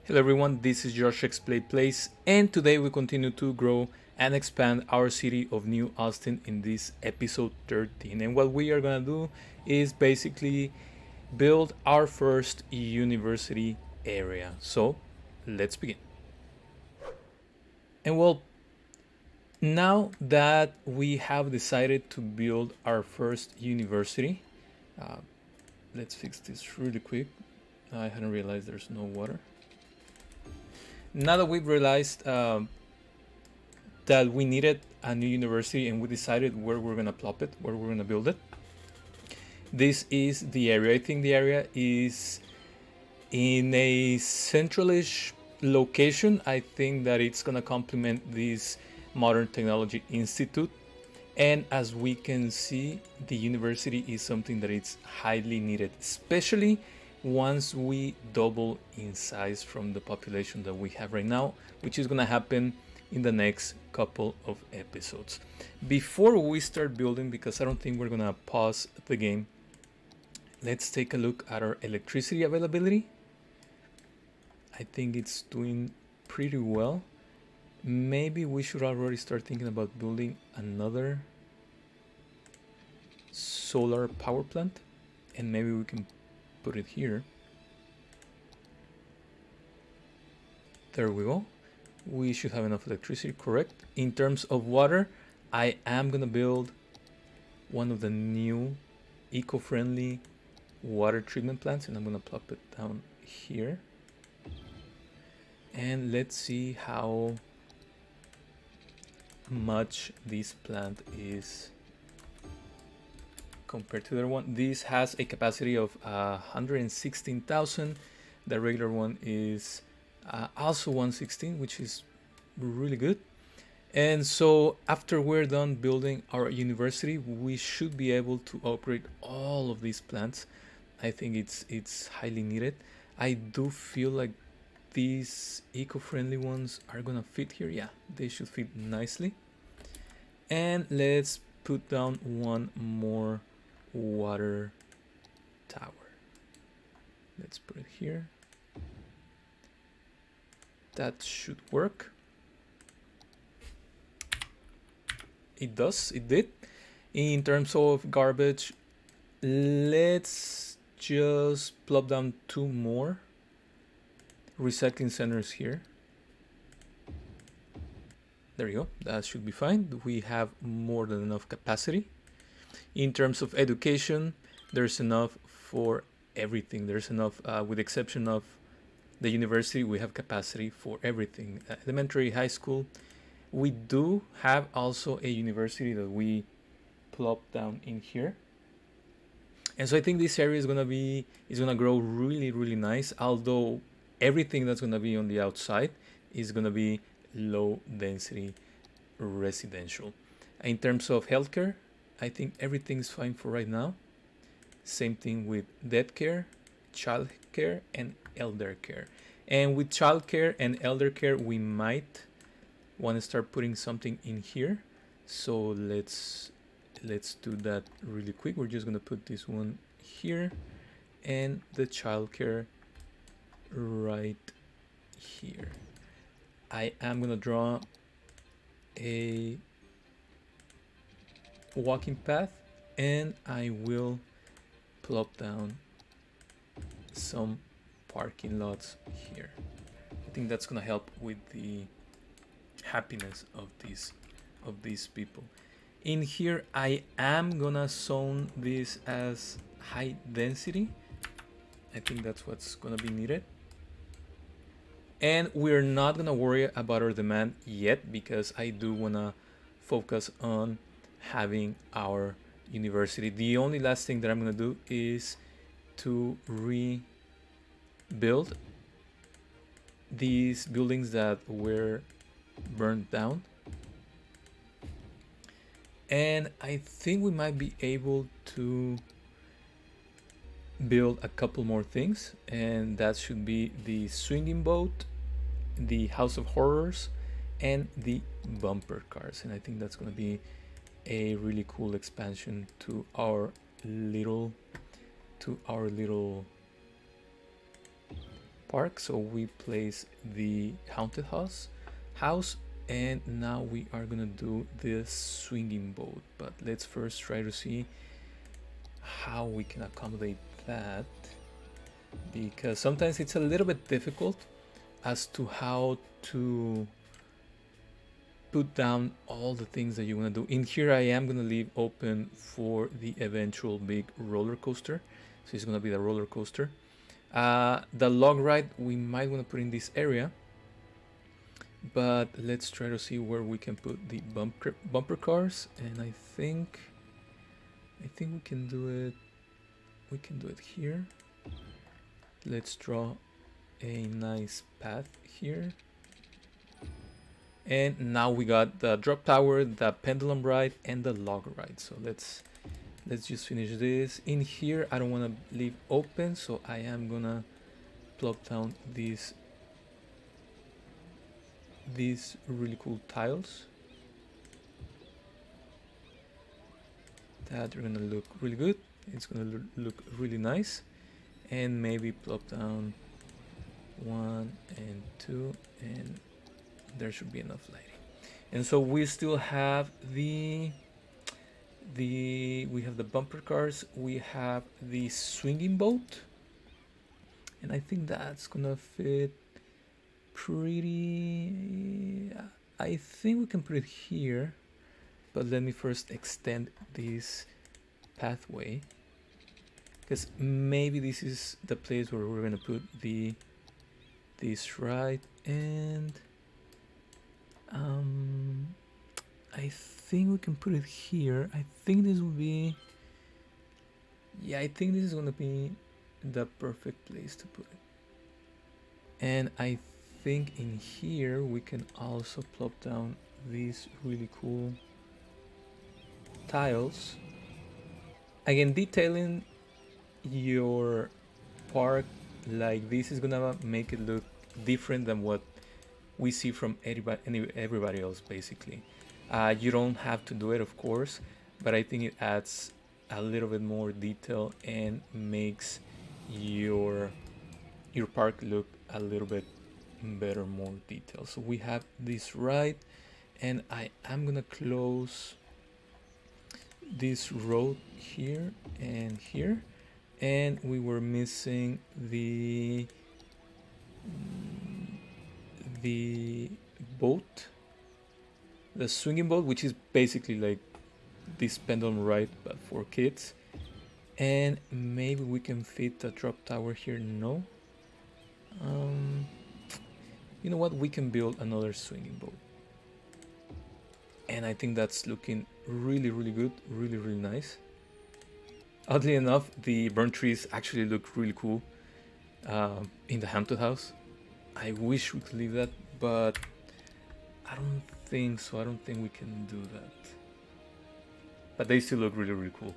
Hello everyone, this is Josh Explain Place, and today we continue to grow and expand our city of New Austin in this episode 13. And what we are gonna do is basically build our first university area. So let's begin. And well, now that we have decided to build our first university, uh, let's fix this really quick. I hadn't realized there's no water. Now that we've realized that we needed a new university and we decided where we're gonna plop it, where we're gonna build it, this is the area. I think the area is in a centralish location. I think that it's gonna complement this Modern Technology Institute. And as we can see, the university is something that it's highly needed, especially once we double in size from the population that we have right now, which is gonna happen in the next couple of episodes. Before we start building, because I don't think we're gonna pause the game, let's take a look at our electricity availability. I think it's doing pretty well. Maybe we should already start thinking about building another solar power plant, and maybe we can put it here. There we go. We should have enough electricity, correct? In terms of water, I am gonna build one of the new eco-friendly water treatment plants, and I'm gonna plop it down here. And let's see how much this plant is compared to the other one. This has a capacity of 116,000. The regular one is also 116, which is really good. And so after we're done building our university, we should be able to upgrade all of these plants. I think it's highly needed. I do feel like these eco-friendly ones are gonna fit here. Yeah, they should fit nicely. And let's put down one more water tower. Let's put it here. That should work. It does, it did. In terms of garbage, let's just plop down two more recycling centers here. There you go, that should be fine. We have more than enough capacity. In terms of education, there's enough for everything. There's enough, with the exception of the university, we have capacity for everything. Elementary, high school. We do have also a university that we plop down in here. And so I think this area is gonna grow really nice, although everything that's gonna be on the outside is gonna be low density residential. In terms of healthcare, I think everything's fine for right now. Same thing with debt care, child care, and elder care. And with child care and elder care, we might want to start putting something in here. So let's do that really quick. We're just gonna put this one here and the child care right here. I am gonna draw a walking path, and I will plop down some parking lots here. I think that's gonna help with the happiness of these people. In here, I am gonna zone this as high density. I think that's what's gonna be needed. And we're not gonna worry about our demand yet, because I do wanna focus on having our university. The only last thing that I'm gonna do is to rebuild these buildings that were burned down. And I think we might be able to build a couple more things, and that should be the swinging boat, the House of Horrors, and the bumper cars. And I think that's going to be a really cool expansion to our little park. So we place the haunted house, and now we are gonna do this swinging boat. But let's first try to see how we can accommodate that, because sometimes it's a little bit difficult as to how to put down all the things that you want to do. In here I am going to leave open for the eventual big roller coaster. So it's going to be the roller coaster. The log ride we might want to put in this area, but let's try to see where we can put the bumper cars. And I think we can do it here. Let's draw a nice path here. And now we got the drop tower, the pendulum ride, and the log ride. So let's just finish this. In here I don't want to leave open, so I am gonna plop down these really cool tiles that are gonna look really good. It's gonna look really nice. And maybe plop down 1 and 2, and there should be enough lighting. And so we still have we have the bumper cars, we have the swinging boat, and I think that's gonna fit pretty. I think we can put it here, but let me first extend this pathway, because maybe this is the place where we're gonna put this ride. And I think we can put it here. I think this will be, yeah, I think this is gonna be the perfect place to put it. And I think in here we can also plop down these really cool tiles. Again, detailing your park like this is gonna make it look different than what we see from everybody else, basically. You don't have to do it, of course, but I think it adds a little bit more detail and makes your park look a little bit better, more detail. So we have this ride, and I am gonna close this road here and here, and we were missing the boat, the swinging boat, which is basically like this pendulum ride but for kids. And maybe we can fit the drop tower here. No, you know what, we can build another swinging boat, and I think that's looking really good, really nice. Oddly enough, the burnt trees actually look really cool in the haunted house. I wish we could leave that, but I don't think so. I don't think we can do that. But they still look really cool.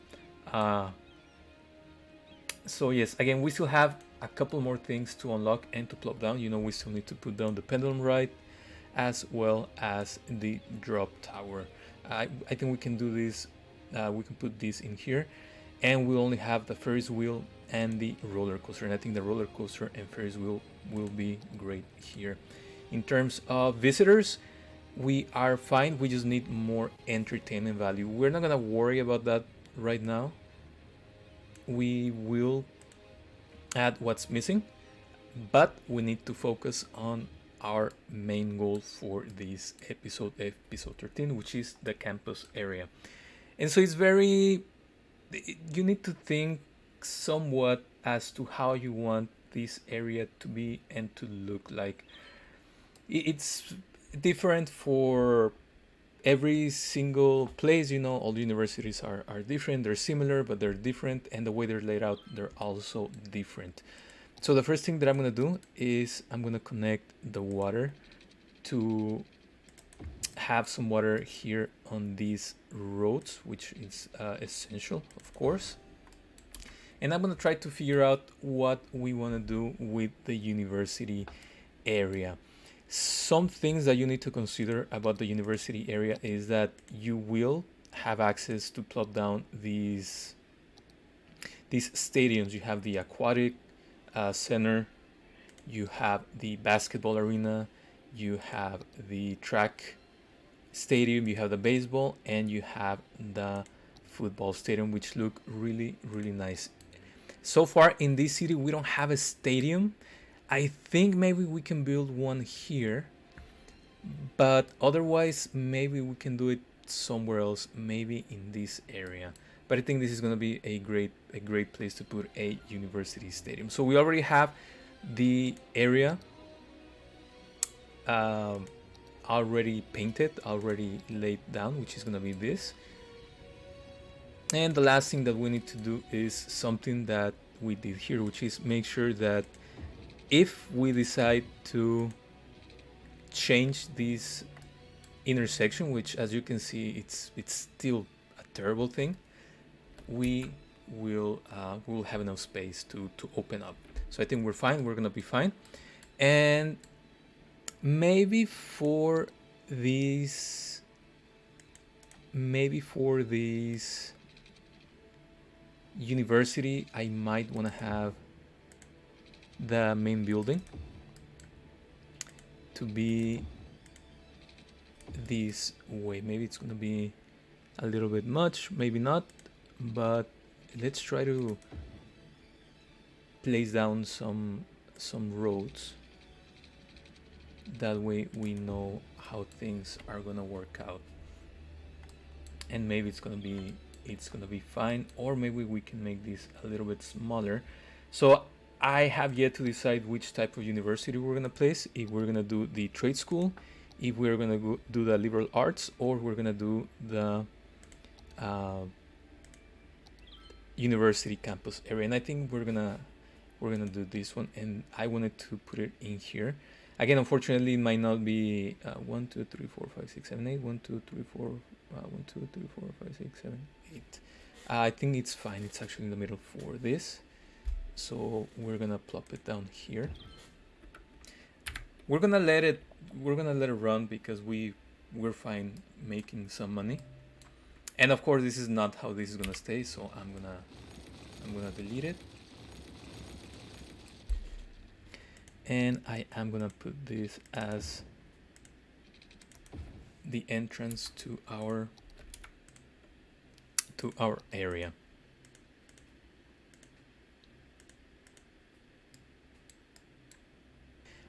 So yes, again, we still have a couple more things to unlock and to plop down. You know, we still need to put down the pendulum ride as well as the drop tower. I think we can do this. We can put this in here, and we only have the Ferris wheel and the roller coaster. And I think the roller coaster and Ferris wheel will be great here. In terms of visitors, we are fine. We just need more entertainment value. We're not gonna worry about that right now. We will add what's missing, but we need to focus on our main goal for this episode 13, which is the campus area. And so it's very, you need to think somewhat as to how you want this area to be and to look like. It's different for every single place. You know, all universities are different. They're similar, but they're different, and the way they're laid out, they're also different. So the first thing that I'm going to do is I'm going to connect the water to have some water here on these roads, which is essential, of course. And I'm going to try to figure out what we want to do with the university area. Some things that you need to consider about the university area is that you will have access to plop down these stadiums. You have the aquatic center, you have the basketball arena, you have the track stadium, you have the baseball, and you have the football stadium, which look really, really nice. So far in this city, we don't have a stadium. I think maybe we can build one here, but otherwise, maybe we can do it somewhere else, maybe in this area. But I think this is going to be a great place to put a university stadium. So we already have the area um, already painted, already laid down, which is going to be this. And the last thing that we need to do is something that we did here, which is make sure that if we decide to change this intersection, which as you can see it's still a terrible thing, we will have enough space to open up. So I think we're fine, we're gonna be fine. And maybe for these university, I might want to have the main building to be this way. Maybe it's going to be a little bit much, maybe not, but let's try to place down some roads. That way we know how things are going to work out, and maybe it's going to be fine, or maybe we can make this a little bit smaller. So I have yet to decide which type of university we're going to place, if we're going to do the trade school, if we're going to do the liberal arts, or we're going to do the university campus area. And I think we're gonna do this one, and I wanted to put it in here. Again, unfortunately, it might not be 1, 2, 3, 4, 5, 6, 7, 8. 1, 2, 3, 4. 1, 2, 3, 4, 5, 6, 7, 8. I think it's fine. It's actually in the middle for this. So we're gonna plop it down here. We're gonna let it run because we're fine making some money. And of course, this is not how this is gonna stay. So I'm gonna delete it. And I am gonna put this as the entrance to our area.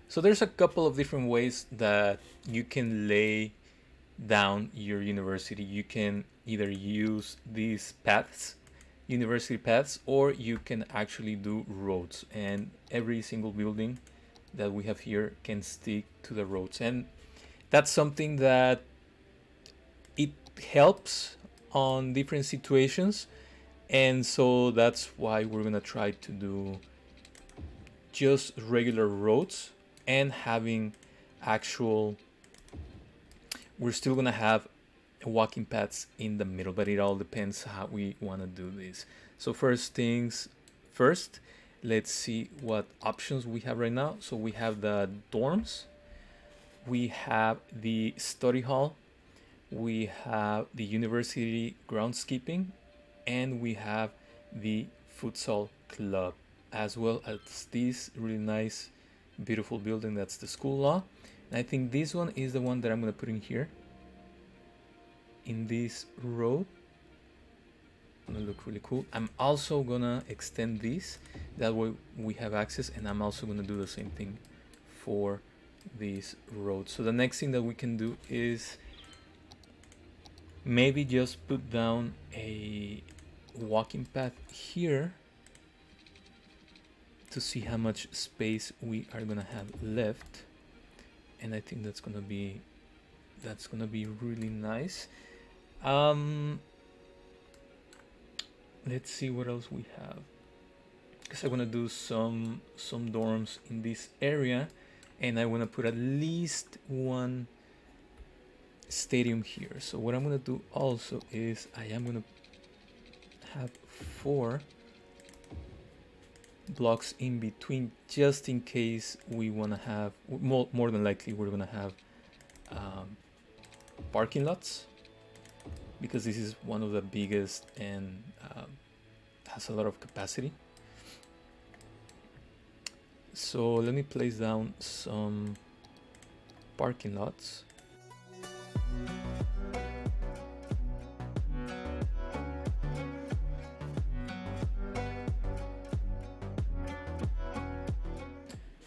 So there's a couple of different ways that you can lay down your university. You can either use these paths, university paths, or you can actually do roads, and every single building that we have here can stick to the roads. And that's something that it helps on different situations, and so that's why we're gonna try to do just regular roads and having actual, we're still gonna have walking paths in the middle, but it all depends how we want to do this. So first things first, let's see what options we have right now. So we have the dorms, we have the study hall, we have the university groundskeeping, and we have the futsal club, as well as this really nice beautiful building that's the school law. And I think this one is the one that I'm going to put in here in this road. It's gonna look really cool. I'm also gonna extend this, that way we have access, and I'm also gonna do the same thing for this road. So the next thing that we can do is maybe just put down a walking path here to see how much space we are gonna have left, and I think that's gonna be really nice. Let's see what else we have, because I want to do some dorms in this area, and I want to put at least one stadium here. So what I'm going to do also is I am going to have 4 blocks in between, just in case we want to have more than likely we're going to have parking lots, because this is one of the biggest and has a lot of capacity. So let me place down some parking lots.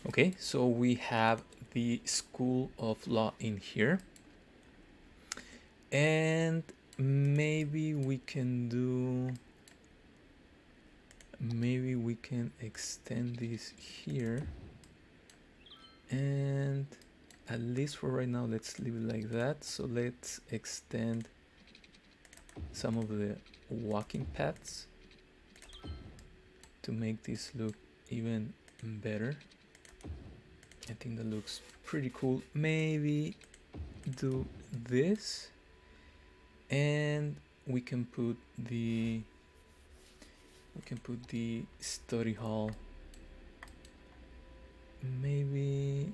Okay, so we have the School of Law in here. And maybe we can extend this here. And at least for right now, let's leave it like that. So let's extend some of the walking paths to make this look even better. I think that looks pretty cool. Maybe do this, and we can put the study hall. Maybe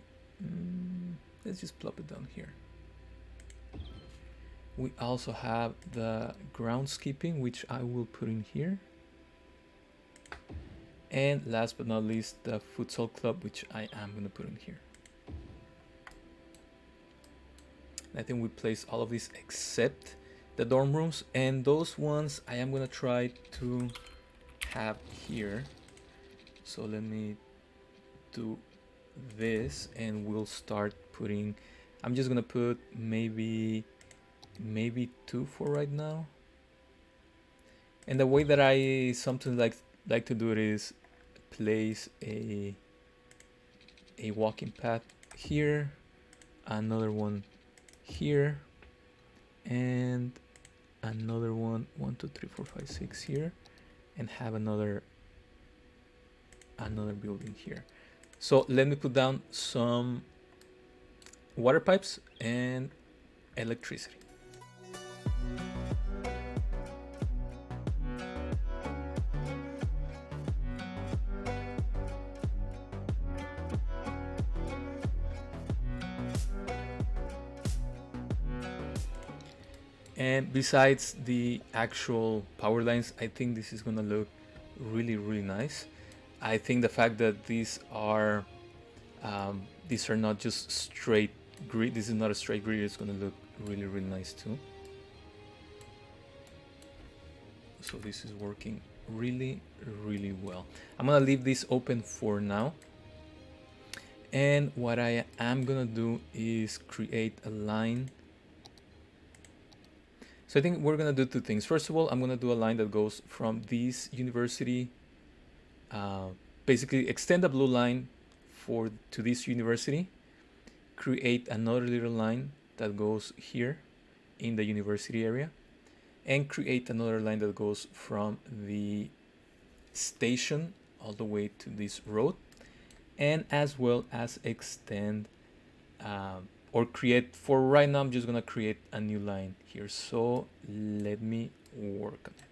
let's just plop it down here. We also have the groundskeeping, which I will put in here. And last but not least, the futsal club, which I am going to put in here. I think we place all of these except the dorm rooms, and those ones I am going to try to have here. So let me do this, and we'll start putting, I'm just going to put maybe 2 for right now. And the way that I sometimes like to do it is place a walking path here, another one here, and another one 1 2 3 4 5 6 here, and have another building here. So let me put down some water pipes and electricity. And besides the actual power lines, I think this is gonna look really, really nice. I think the fact that these are not just straight grid, this is not a straight grid, it's gonna look really, really nice too. So this is working really, really well. I'm gonna leave this open for now. And what I am gonna do is create a line. So I think we're gonna do 2 things. First of all, I'm gonna do a line that goes from this university, basically extend the blue line to this university, create another little line that goes here in the university area, and create another line that goes from the station all the way to this road, and as well as extend or create, for right now I'm just gonna create a new line here. So let me work on it.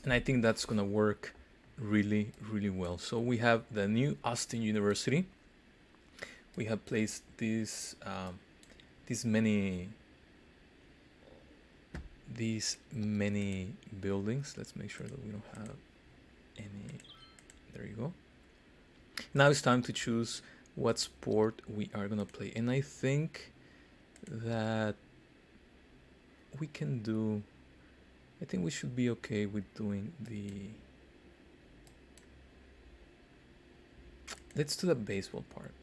And I think that's gonna work really, really well. So we have the new Austin University. We have placed these many buildings. Let's make sure that we don't have any. There you go. Now it's time to choose what sport we are gonna play, and I think that we can do, I think we should be okay with doing let's do the baseball park.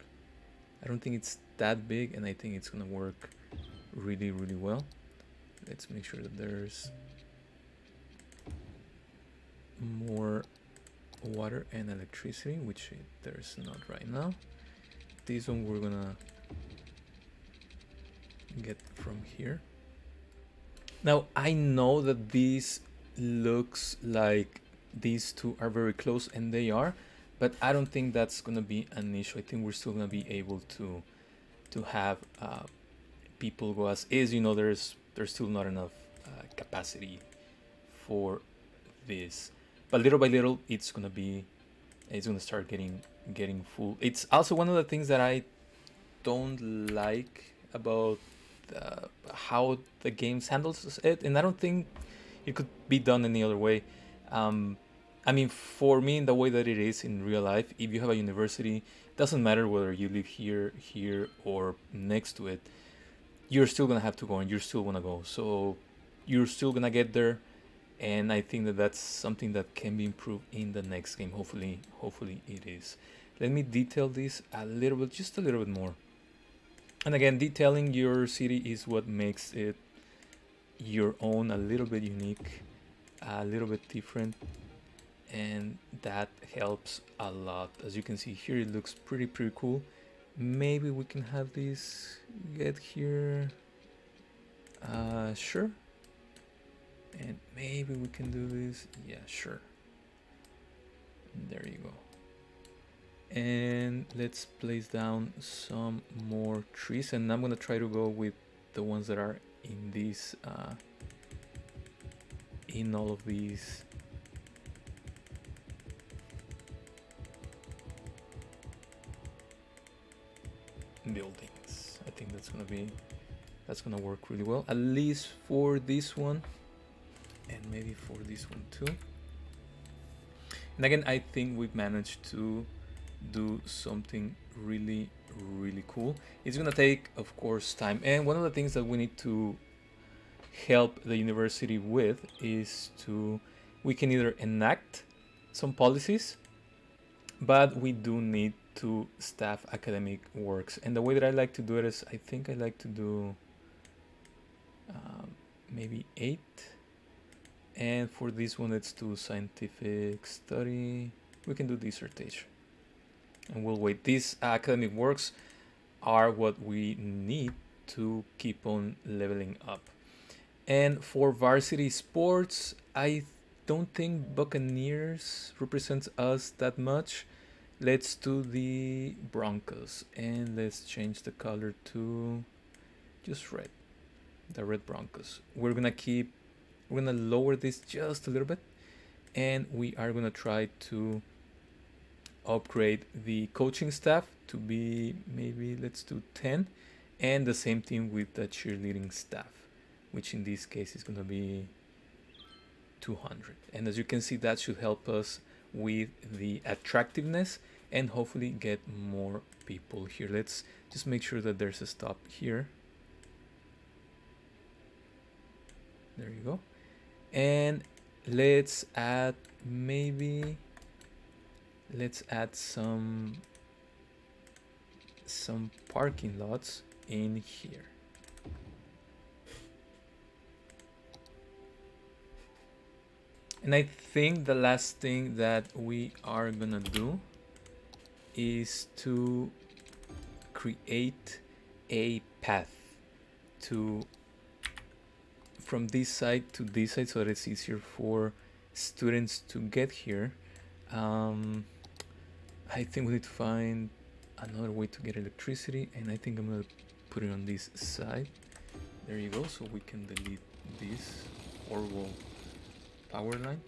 I don't think it's that big, and I think it's gonna work really, really well. Let's make sure that there's more water and electricity, which there's not right now. This one we're gonna get from here. Now I know that this looks like these two are very close, and they are, but I don't think that's gonna be an issue. I think we're still gonna be able to have people go as is. You know, there's still not enough capacity for this, but little by little it's gonna start getting full. It's also one of the things that I don't like about how the games handles it, and I don't think it could be done any other way. Um, I mean, for me, in the way that it is in real life, if you have a university, doesn't matter whether you live here, or next to it, you're still gonna have to go, and you're still gonna go. So you're still gonna get there, and I think that that's something that can be improved in the next game. Hopefully it is. Let me detail this a little bit, just a little bit more. And again, detailing your city is what makes it your own, a little bit unique, a little bit different, and that helps a lot. As you can see here, it looks pretty cool. Maybe we can have this get here. Sure. And maybe we can do this. Yeah, sure. There you go. And let's place down some more trees, and I'm gonna try to go with the ones that are in these in all of these buildings. I think that's gonna work really well, at least for this one, and maybe for this one too. And again, I think we've managed to do something really cool. It's gonna take, of course, time, and one of the things that we need to help the university with is we can either enact some policies, but we do need to staff academic works. And the way that I like to do it is, I think I like to do maybe 8, and for this one let's do scientific study. We can do dissertation, and we'll wait. These academic works are what we need to keep on leveling up. And for varsity sports, I don't think Buccaneers represents us that much. Let's do the Broncos, and let's change the color to just red. The red Broncos. We're gonna lower this just a little bit, and we are gonna try to upgrade the coaching staff to be, maybe let's do 10, and the same thing with the cheerleading staff, which in this case is going to be 200. And as you can see, that should help us with the attractiveness and hopefully get more people here. Let's just make sure that there's a stop here. There you go. And let's add some parking lots in here. And I think the last thing that we are gonna do is to create a path from this side to this side, so that it's easier for students to get here. I think we need to find another way to get electricity, and I think I'm gonna put it on this side. There you go. So we can delete this horrible power line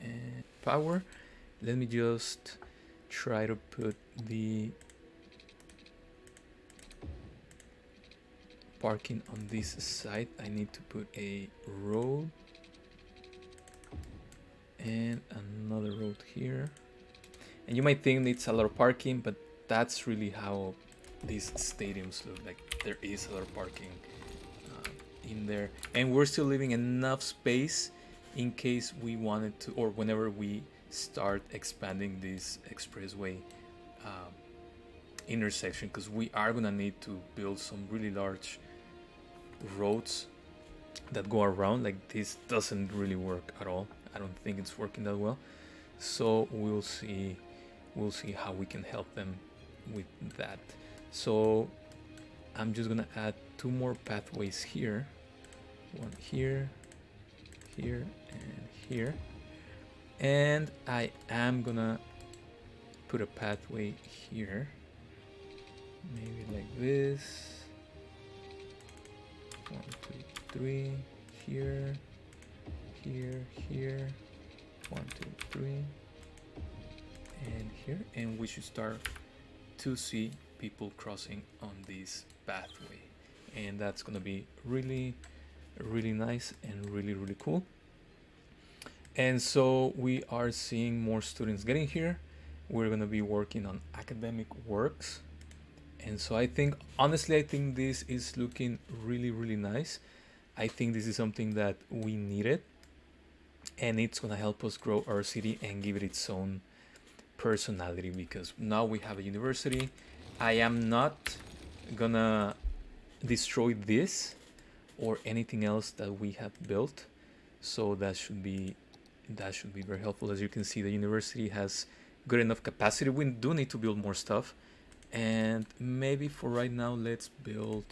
and power. Let me just try to put the parking on this side. I need to put a road and another road here. And you might think it's a lot of parking, but that's really how these stadiums look like. There is a lot of parking in there, and we're still leaving enough space in case we wanted to, or whenever we start expanding this expressway intersection, because we are gonna need to build some really large roads that go around. Like, this doesn't really work at all. I don't think it's working that well, so we'll see how we can help them with that. So I'm just gonna add 2 more pathways here, one here, and here. And I am gonna put a pathway here, maybe like this. 1, 2, 3, here, here, 1, 2, 3, and here, and we should start to see people crossing on this pathway, and that's gonna be really nice and really cool. And so we are seeing more students getting here. We're gonna be working on academic works, and so I think, honestly, I think this is looking really nice. I think this is something that we needed, and it's gonna help us grow our city and give it its own personality, because now we have a university. I am not gonna destroy this or anything else that we have built, so that should be very helpful. As you can see, the university has good enough capacity. We do need to build more stuff, and maybe for right now let's build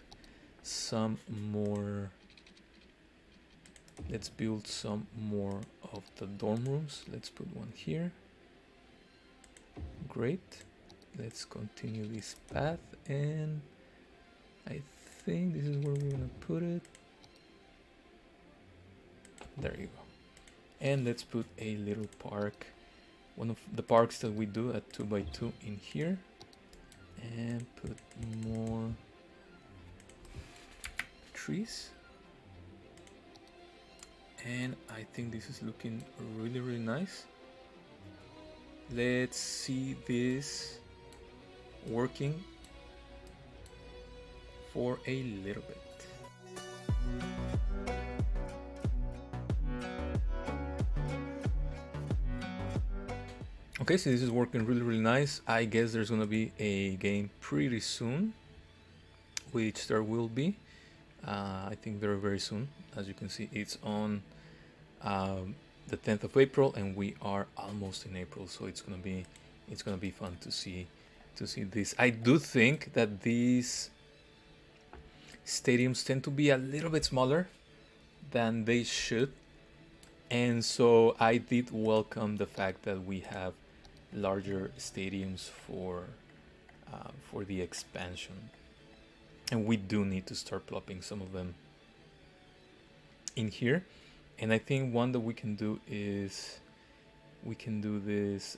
some more of the dorm rooms. Let's put one here. Great. Let's continue this path, and I think this is where we're gonna put it. There you go. And let's put a little park, one of the parks that we do at 2x2 in here, and put more trees. And I think this is looking really nice. Let's see this working for a little bit. Okay, so this is working really nice. I guess there's gonna be a game pretty soon, which there will be. I think very soon. As you can see, it's on the 10th of April, and we are almost in April, so it's gonna be fun to see this. I do think that these stadiums tend to be a little bit smaller than they should, and so I did welcome the fact that we have larger stadiums for the expansion, and we do need to start plopping some of them in here. And I think one that we can do is we can do this.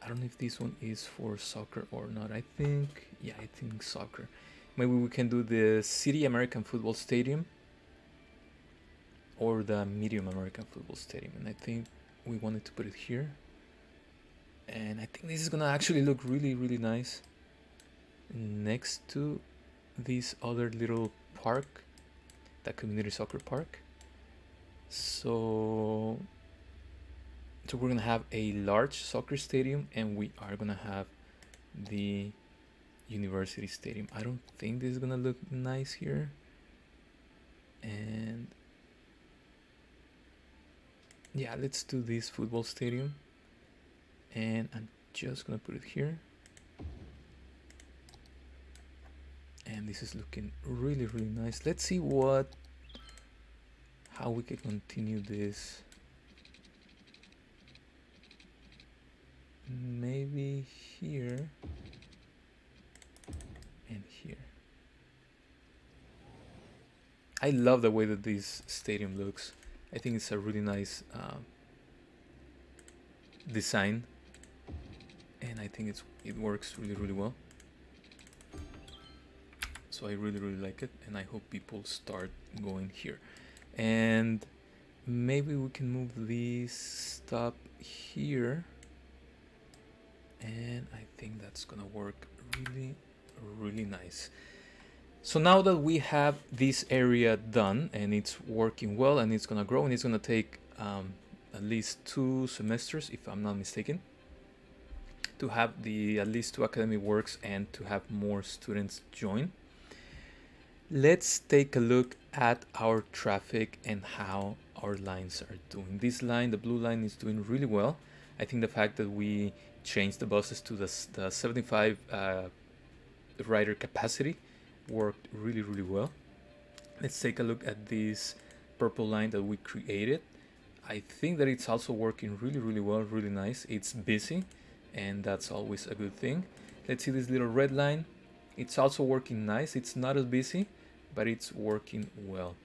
I don't know if this one is for soccer or not. I think soccer. Maybe we can do the City American Football Stadium or the Medium American Football Stadium, and I think we wanted to put it here. And I think this is gonna actually look really nice next to this other little park, the community soccer park. So we're gonna have a large soccer stadium, and we are gonna have the university stadium. I don't think this is gonna look nice here, and yeah, let's do this football stadium, and I'm just gonna put it here. And this is looking really nice. Let's see how we can continue this. Maybe here and here. I love the way that this stadium looks. I think it's a really nice design, and I think it works really well. So I really like it, and I hope people start going here. And maybe we can move this stop here, and I think that's gonna work really nice. So now that we have this area done and it's working well, and it's gonna grow, and it's gonna take at least 2 semesters, if I'm not mistaken, to have at least 2 academic works and to have more students join. Let's take a look at our traffic and how our lines are doing. This line, the blue line, is doing really well. I think the fact that we changed the buses to the 75 rider capacity worked really well. Let's take a look at this purple line that we created. I think that it's also working really well, really nice. It's busy, and that's always a good thing. Let's see this little red line. It's also working nice. It's not as busy, but it's working well.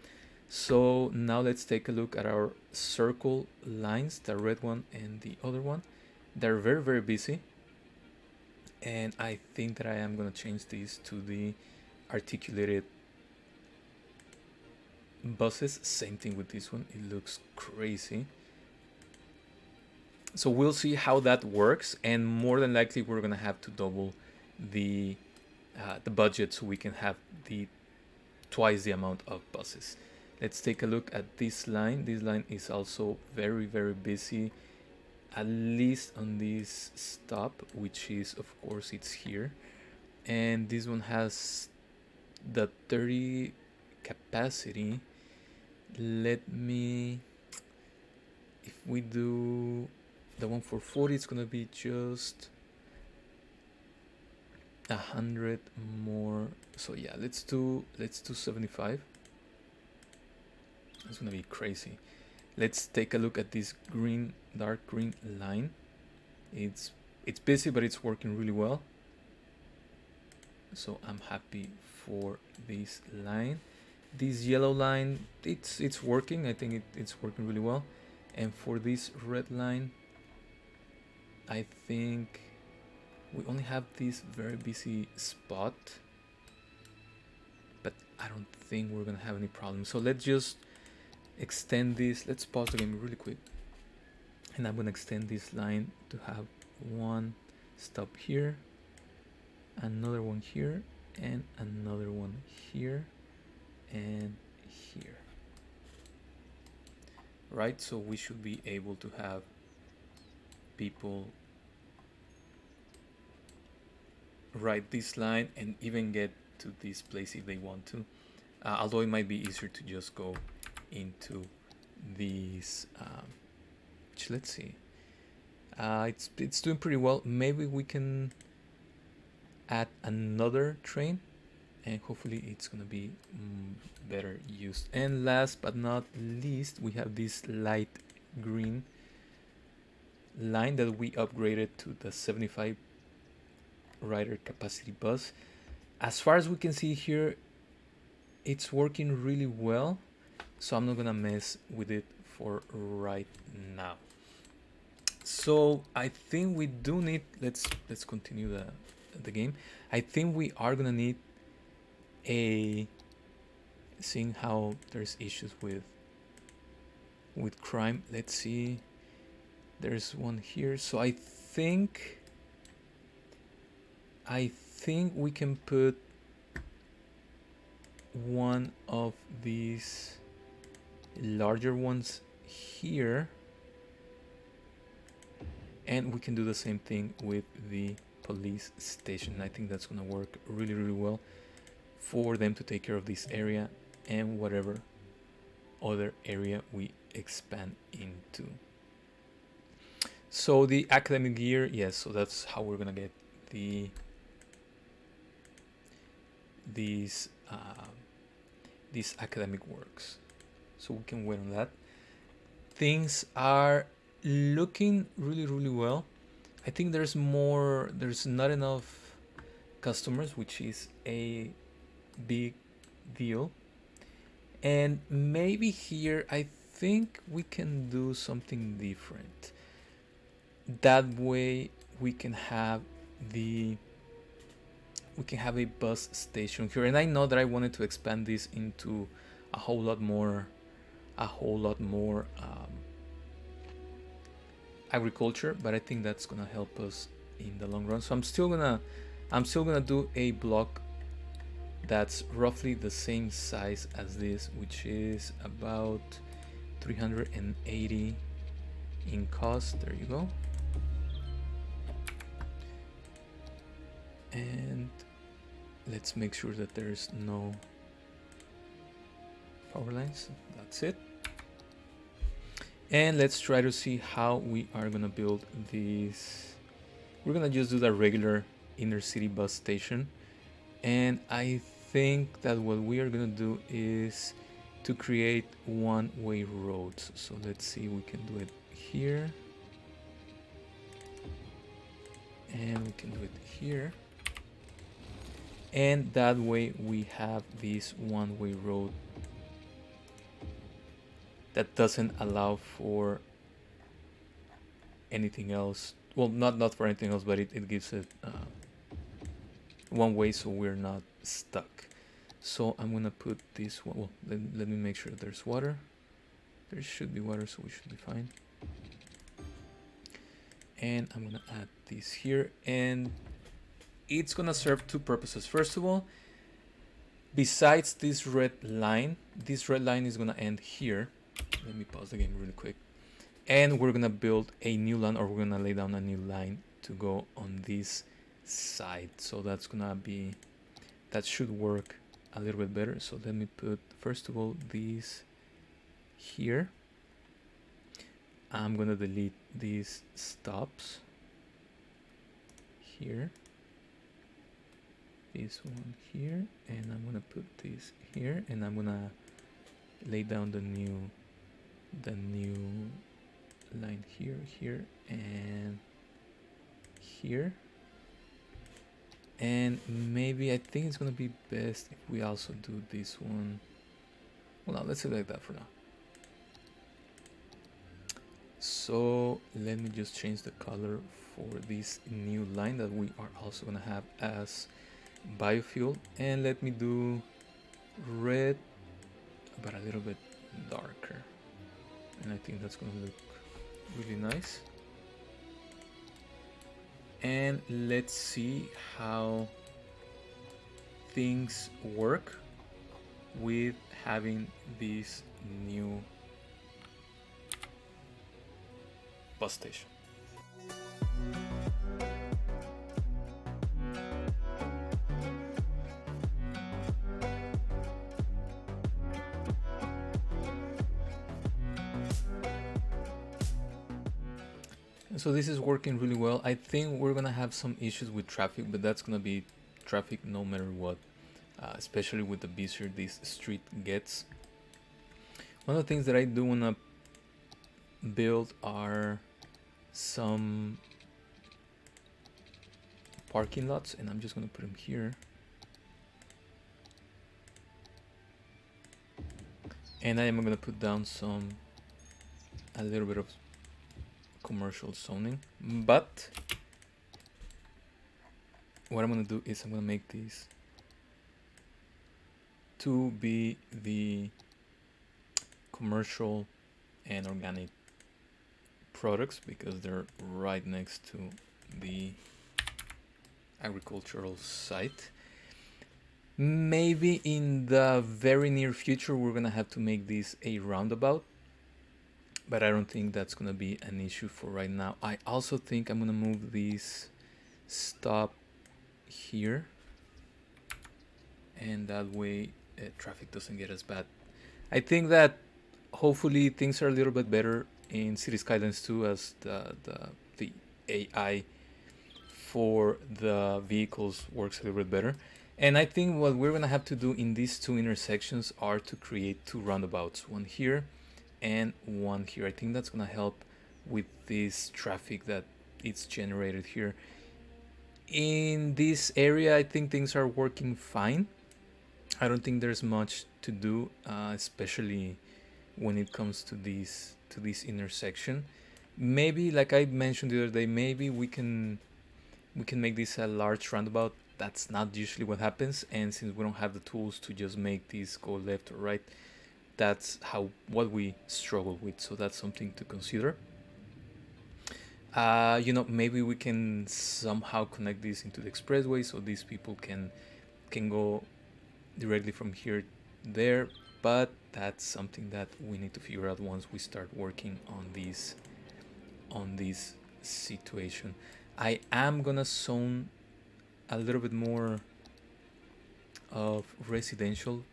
So now let's take a look at our circle lines, the red one and the other one. They're very busy, and I think that I am gonna change these to the articulated buses. Same thing with this one. It looks crazy. So we'll see how that works, and more than likely we're gonna have to double the budget so we can have the twice the amount of buses. Let's take a look at this line. This line is also very busy, at least on this stop, which is, of course, it's here. And this one has the 30 capacity. Let me, if we do the one for 40, it's gonna be just 100 more. So yeah, let's do 75. It's gonna be crazy. Let's take a look at this green, dark green line. It's busy, but it's working really well. So I'm happy for this line. This yellow line, it's working. I think it's working really well. And for this red line, I think we only have this very busy spot, but I don't think we're gonna have any problems. So let's just extend this. Let's pause the game really quick, and I'm gonna extend this line to have one stop here, another one here, and another one here and here. Right, so we should be able to have people ride this line and even get to this place if they want to, although it might be easier to just go into these. Let's see, it's doing pretty well. Maybe we can add another train, and hopefully it's gonna be better used. And last but not least, we have this light green line that we upgraded to the 75 rider capacity bus. As far as we can see here, it's working really well, so I'm not gonna mess with it for right now. So I think we do need, let's continue the game. I think we are gonna need a, seeing how there's issues with crime. Let's see, there's one here. So I think we can put one of these larger ones here, and we can do the same thing with the police station. I think that's gonna work really well for them to take care of this area and whatever other area we expand into. So the academic year, yes, so that's how we're gonna get these academic works. So we can wait on that. Things are looking really well. I think there's not enough customers, which is a big deal. And maybe here I think we can do something different. That way we can have a bus station here. And I know that I wanted to expand this into a whole lot more agriculture, but I think that's gonna help us in the long run. So I'm still gonna do a block that's roughly the same size as this, which is about 380 in cost. There you go. And let's make sure that there's no power lines. That's it. And let's try to see how we are gonna build these. We're gonna just do the regular inner city bus station, and I think that what we are gonna do is to create one-way roads. So let's see, we can do it here, and we can do it here, and that way we have this one-way road that doesn't allow for anything else. Well, not for anything else, but it gives it one way, so we're not stuck. So I'm gonna put this one. Well, let me make sure there's water. There should be water, so we should be fine. And I'm gonna add this here, and it's gonna serve two purposes. First of all, besides this red line is gonna end here. Let me pause the game really quick. And we're gonna build a new line, or we're gonna lay down a new line to go on this side. So that's gonna be, that should work a little bit better. So let me put, first of all, these here. I'm gonna delete these stops here, this one here, and I'm gonna put this here, and I'm gonna lay down the new line here, here, and here. And maybe I think it's gonna be best if we also do this one. Well, no, let's do it like that for now. So let me just change the color for this new line that we are also gonna have as biofuel, and let me do red but a little bit darker, and I think that's gonna look really nice. And let's see how things work with having this new bus station. So this is working really well. I think we're gonna have some issues with traffic, but that's gonna be traffic no matter what, especially with the busier this street gets. One of the things that I do wanna build are some parking lots, and I'm just gonna put them here. And I am gonna put down a little bit of commercial zoning, but what I'm gonna do is I'm gonna make these to be the commercial and organic products, because they're right next to the agricultural site. Maybe in the very near future we're gonna have to make this a roundabout, but I don't think that's gonna be an issue for right now. I also think I'm gonna move this stop here, and that way traffic doesn't get as bad. I think that hopefully things are a little bit better in City Skylines 2, as the AI for the vehicles works a little bit better. And I think what we're gonna have to do in these two intersections are to create two roundabouts, one here and one here. I think that's gonna help with this traffic that it's generated here. In this area, I think things are working fine. I don't think there's much to do, especially when it comes to this intersection. Maybe, like I mentioned the other day, maybe we can make this a large roundabout. That's not usually what happens, and since we don't have the tools to just make this go left or right, that's what we struggle with. So that's something to consider. Maybe we can somehow connect this into the expressway, so these people can go directly from here there, but that's something that we need to figure out once we start working on this situation. I am gonna zone a little bit more of residential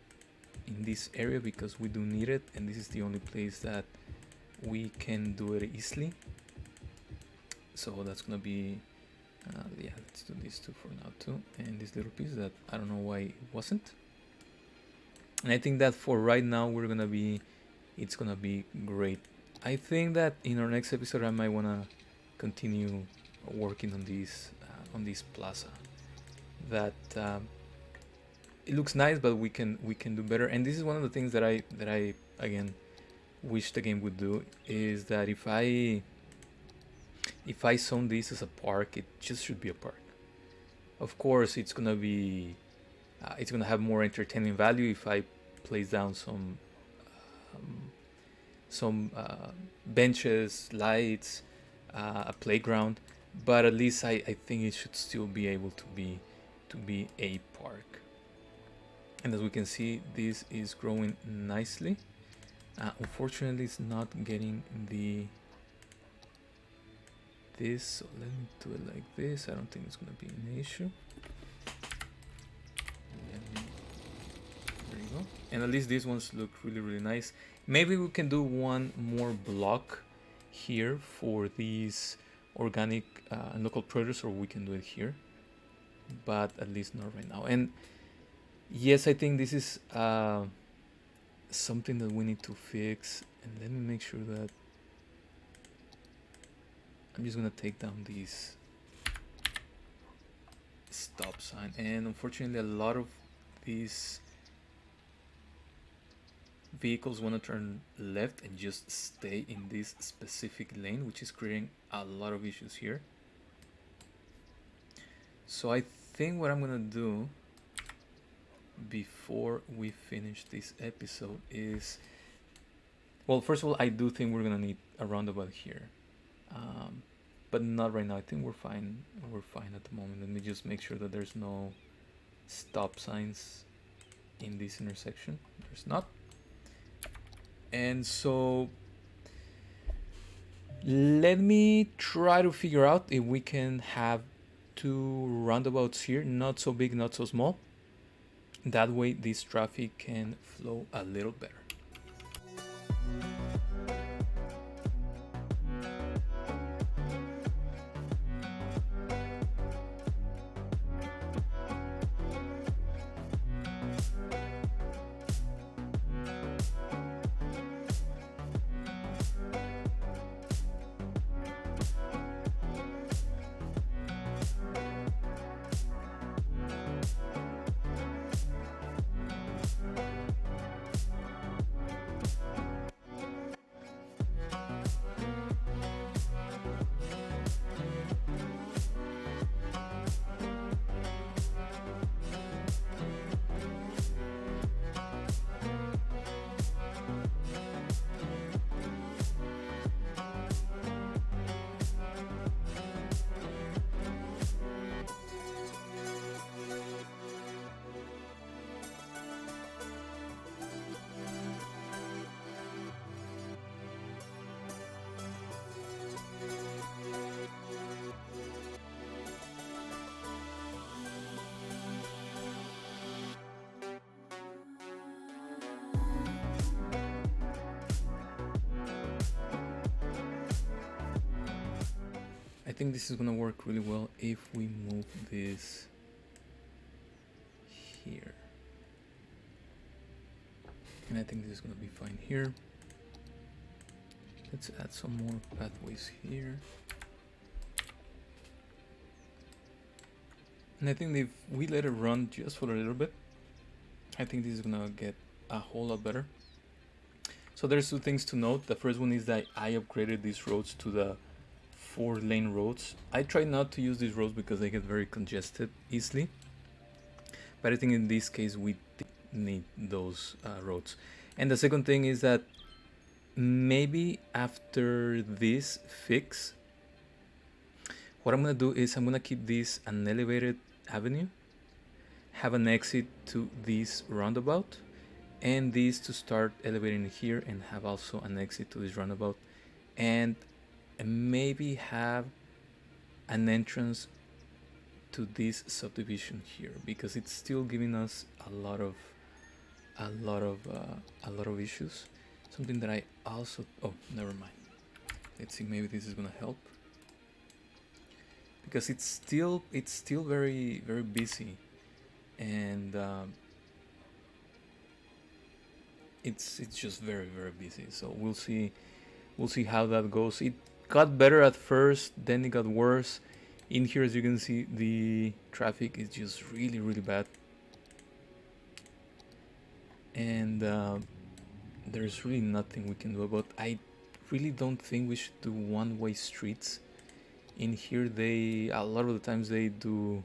in this area because we do need it, and this is the only place that we can do it easily. So that's gonna be yeah, let's do these two for now too, and this little piece that I don't know why it wasn't. And I think that for right now it's gonna be great. I think that in our next episode I might wanna continue working on this plaza. That it looks nice, but we can do better. And this is one of the things that I again wish the game would do, is that if I zone this as a park, it just should be a park. Of course, it's gonna have more entertaining value if I place down um, some benches, lights, a playground. But at least I think it should still be able to be a park. And as we can see, this is growing nicely. Unfortunately, it's not getting this, so let me do it like this. I don't think it's gonna be an issue. There you go. And at least these ones look really nice. Maybe we can do one more block here for these organic and local produce, or we can do it here, but at least not right now. And yes, I think this is something that we need to fix. And let me make sure that I'm just gonna take down these stop sign. And unfortunately, a lot of these vehicles want to turn left and just stay in this specific lane, which is creating a lot of issues here. So I think what I'm gonna do before we finish this episode is, well, first of all, I do think we're gonna need a roundabout here, but not right now. I think we're fine. We're fine at the moment. Let me just make sure that there's no stop signs in this intersection. There's not. And so let me try to figure out if we can have two roundabouts here, not so big, not so small. That way this traffic can flow a little better. I think this is gonna work really well if we move this here. And I think this is gonna be fine here. Let's add some more pathways here. And I think if we let it run just for a little bit, I think this is gonna get a whole lot better. So there's two things to note. The first one is that I upgraded these roads to the 4-lane roads. I try not to use these roads because they get very congested easily. But I think in this case we need those roads. And the second thing is that maybe after this fix, what I'm gonna do is I'm gonna keep this an elevated avenue, have an exit to this roundabout, and this to start elevating here, and have also an exit to this roundabout, and maybe have an entrance to this subdivision here, because it's still giving us a lot of issues. Something that I also, oh, never mind. Let's see, maybe this is gonna help, because it's still very busy, and it's just very busy. So we'll see how that goes. It got better at first, then it got worse. In here, as you can see, the traffic is just really bad, and there's really nothing we can do about. I really don't think we should do one-way streets. In here, they a lot of the times they do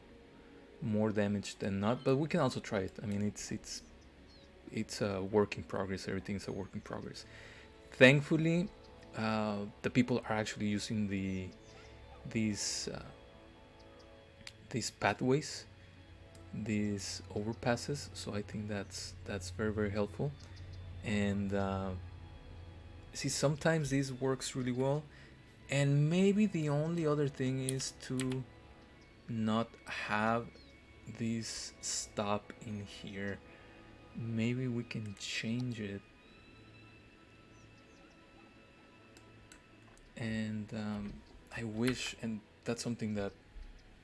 more damage than not, but we can also try it. I mean, it's a work in progress. Everything's a work in progress. Thankfully, the people are actually using these these pathways, these overpasses. So I think that's very helpful. And see, sometimes this works really well. And maybe the only other thing is to not have this stop in here. Maybe we can change it. And I wish, and that's something that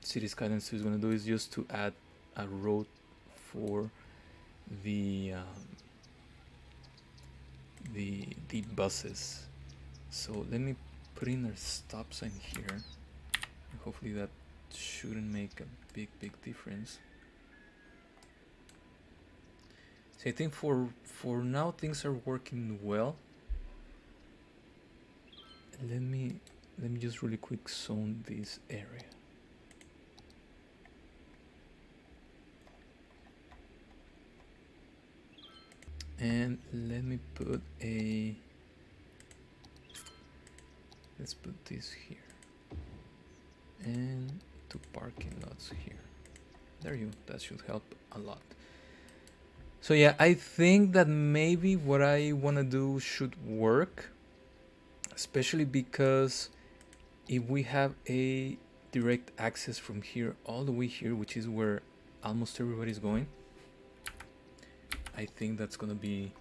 City Skylines 2 is going to do, is just to add a road for the the buses. So let me put in a stop sign here. Hopefully that shouldn't make a big difference. So I think for now things are working well. Let me just really quick zone this area. And let me put a, let's put this here and 2 parking lots here. There you go. That should help a lot. So yeah, I think that maybe what I want to do should work, especially because if we have a direct access from here all the way here, which is where almost everybody's going, I think that's gonna be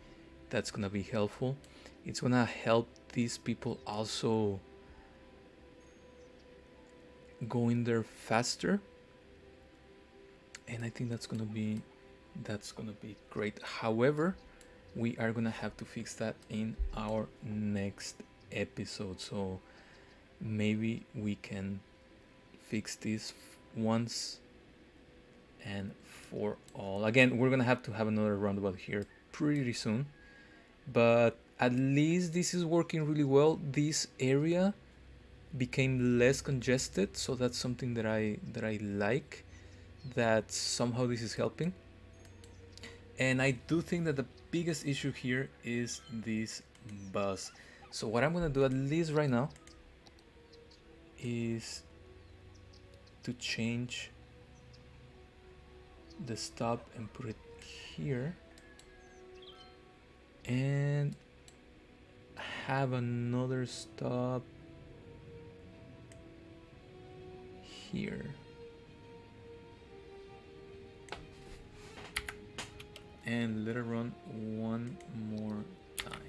helpful. It's gonna help these people also go in there faster, and I think that's gonna be great. However, we are gonna have to fix that in our next episode, so maybe we can fix this once and for all. Again, we're gonna have to have another roundabout here pretty soon, but at least this is working really well. This area became less congested, so that's something that I like, that somehow this is helping. And I do think that the biggest issue here is this bus. So what I'm gonna do, at least right now, is to change the stop and put it here, and have another stop here. And let it run one more time.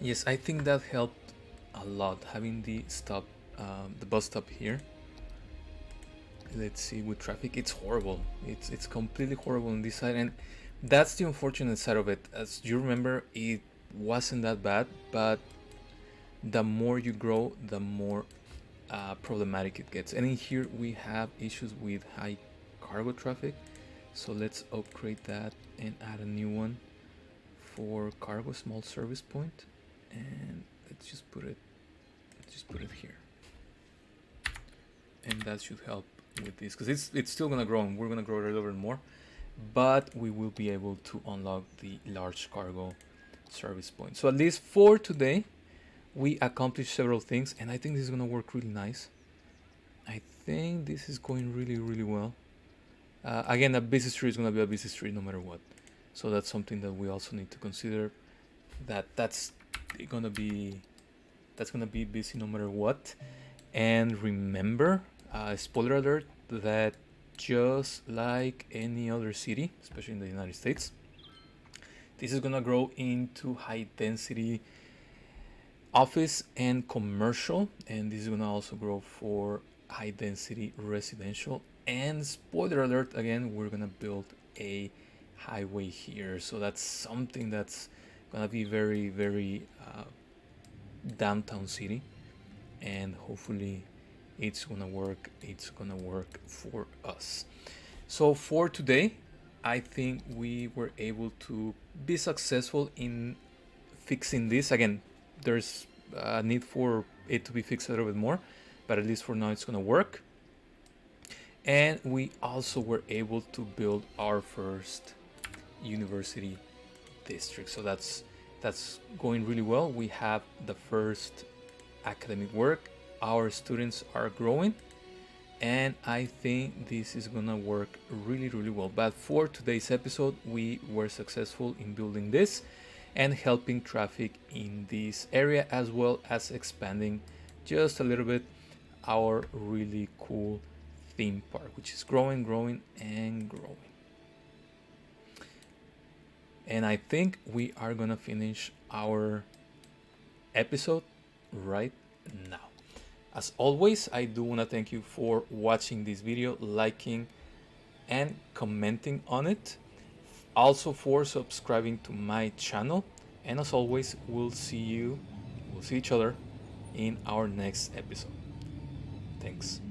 Yes, I think that helped a lot, having the stop, the bus stop here. Let's see, with traffic, it's horrible. It's completely horrible on this side, and that's the unfortunate side of it. As you remember, it wasn't that bad, but the more you grow, the more problematic it gets. And in here we have issues with high cargo traffic, so let's upgrade that and add a new one for cargo, small service point, and let's just put it here, and that should help with this, because it's still gonna grow, and we're gonna grow it a little bit more, but we will be able to unlock the large cargo service point. So at least for today we accomplished several things, and I think this is gonna work really nice. I think this is going really well. Again, a busy street is gonna be a busy street no matter what, so that's something that we also need to consider, that's gonna be busy no matter what. And remember, spoiler alert, that just like any other city, especially in the United States, this is gonna grow into high density office and commercial, and this is gonna also grow for high density residential. And spoiler alert, again, we're gonna build a highway here. So that's something that's gonna be very, very downtown city, and hopefully it's gonna work. It's gonna work for us. So for today, I think we were able to be successful in fixing this. Again, there's a need for it to be fixed a little bit more, but at least for now it's gonna work. And we also were able to build our first university district. So that's going really well. We have the first academic work. Our students are growing, and I think this is gonna work really, really well. But for today's episode, we were successful in building this and helping traffic in this area, as well as expanding just a little bit our really cool theme park, which is growing, growing, and growing. And I think we are gonna finish our episode right now. As always, I do want to thank you for watching this video, liking and commenting on it. Also for subscribing to my channel. And as always, we'll see each other in our next episode. Thanks.